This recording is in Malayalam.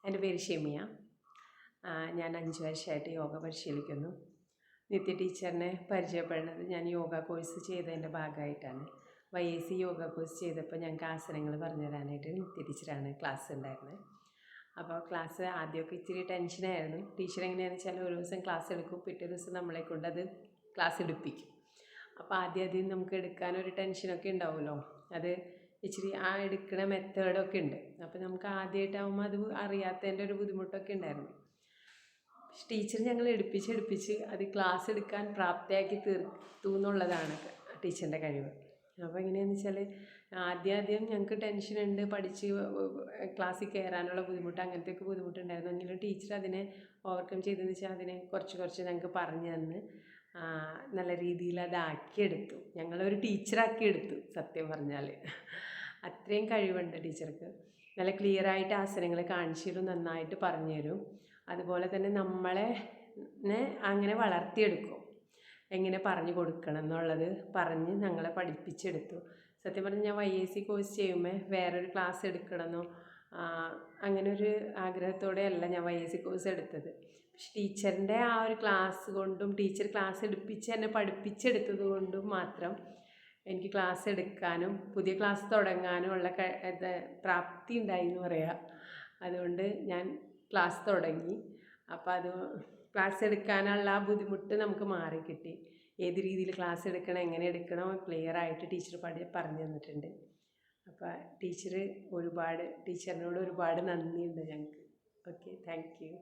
എൻ്റെ പേര് ഷെമിയ. ഞാൻ 5 വർഷമായിട്ട് യോഗ പരിശീലിക്കുന്നു. നിത്യ ടീച്ചറിനെ പരിചയപ്പെടുന്നത് ഞാൻ യോഗ കോഴ്സ് ചെയ്തതിൻ്റെ ഭാഗമായിട്ടാണ്. YAC യോഗ കോഴ്സ് ചെയ്തപ്പോൾ ഞങ്ങൾക്ക് ആസനങ്ങൾ പറഞ്ഞു തരാനായിട്ട് നിത്യ ടീച്ചറാണ് ക്ലാസ് ഉണ്ടായിരുന്നത്. അപ്പോൾ ക്ലാസ് ആദ്യമൊക്കെ ഇച്ചിരി ടെൻഷനായിരുന്നു. ടീച്ചർ എങ്ങനെയാണെന്ന് വെച്ചാൽ ഒരു ദിവസം ക്ലാസ് എടുക്കും, പിറ്റേ ദിവസം നമ്മളെ കൊണ്ട് അത് ക്ലാസ് എടുപ്പിക്കും. അപ്പോൾ ആദ്യം നമുക്ക് എടുക്കാനൊരു ടെൻഷനൊക്കെ ഉണ്ടാവുമല്ലോ. അത് ഇച്ചിരി എടുക്കുന്ന മെത്തേഡൊക്കെ ഉണ്ട്. അപ്പോൾ നമുക്ക് ആദ്യമായിട്ടാകുമ്പോൾ അത് അറിയാത്തതിൻ്റെ ഒരു ബുദ്ധിമുട്ടൊക്കെ ഉണ്ടായിരുന്നു. ടീച്ചർ ഞങ്ങൾ എടുപ്പിച്ച് അത് ക്ലാസ് എടുക്കാൻ പ്രാപ്തിയാക്കി തീർത്തു എന്നുള്ളതാണ് ടീച്ചറിൻ്റെ കഴിവ്. അപ്പോൾ എങ്ങനെയാണെന്ന് വെച്ചാൽ ആദ്യം ഞങ്ങൾക്ക് ടെൻഷനുണ്ട്, പഠിച്ച് ക്ലാസ്സിൽ കയറാനുള്ള ബുദ്ധിമുട്ട്, അങ്ങനത്തെയൊക്കെ ബുദ്ധിമുട്ടുണ്ടായിരുന്നു. എങ്കിലും ടീച്ചർ അതിനെ ഓവർകം ചെയ്തതെന്ന് വെച്ചാൽ അതിനെ കുറച്ച് ഞങ്ങൾക്ക് പറഞ്ഞു തന്ന് നല്ല രീതിയിൽ അതാക്കിയെടുത്തു. ഞങ്ങളൊരു ടീച്ചറാക്കിയെടുത്തു. സത്യം പറഞ്ഞാൽ അത്രയും കഴിവുണ്ട് ടീച്ചർക്ക്. നല്ല ക്ലിയറായിട്ട് ആസനങ്ങൾ കാണിച്ചു തരും, നന്നായിട്ട് പറഞ്ഞു തരും. അതുപോലെ തന്നെ നമ്മളെ അങ്ങനെ വളർത്തിയെടുക്കും. എങ്ങനെ പറഞ്ഞു കൊടുക്കണം എന്നുള്ളത് പറഞ്ഞ് ഞങ്ങളെ പഠിപ്പിച്ചെടുത്തു. സത്യം പറഞ്ഞാൽ ഞാൻ YAC കോഴ്സ് ചെയ്യുമ്പോൾ വേറൊരു ക്ലാസ് എടുക്കണമെന്നോ അങ്ങനെ ഒരു ആഗ്രഹത്തോടെയല്ല ഞാൻ YAC കോഴ്സ് എടുത്തത്. പക്ഷെ ടീച്ചറിൻ്റെ ആ ഒരു ക്ലാസ് കൊണ്ടും ടീച്ചർ ക്ലാസ് എടുപ്പിച്ച് എന്നെ പഠിപ്പിച്ചെടുത്തത് കൊണ്ടും മാത്രം എനിക്ക് ക്ലാസ് എടുക്കാനും പുതിയ ക്ലാസ് തുടങ്ങാനും ഉള്ള പ്രാപ്തി ഉണ്ടായി എന്ന് പറയാം. അതുകൊണ്ട് ഞാൻ ക്ലാസ് തുടങ്ങി. അപ്പോൾ അത് ക്ലാസ് എടുക്കാനുള്ള ആ ബുദ്ധിമുട്ട് നമുക്ക് മാറിക്കിട്ടി. ഏത് രീതിയിൽ ക്ലാസ് എടുക്കണം, എങ്ങനെ എടുക്കണം ക്ലിയറായിട്ട് ടീച്ചർ പറഞ്ഞു തന്നിട്ടുണ്ട്. അപ്പോൾ ടീച്ചറിനോട് ഒരുപാട് നന്ദിയുണ്ട് ഞങ്ങൾക്ക്. Okay, thank you.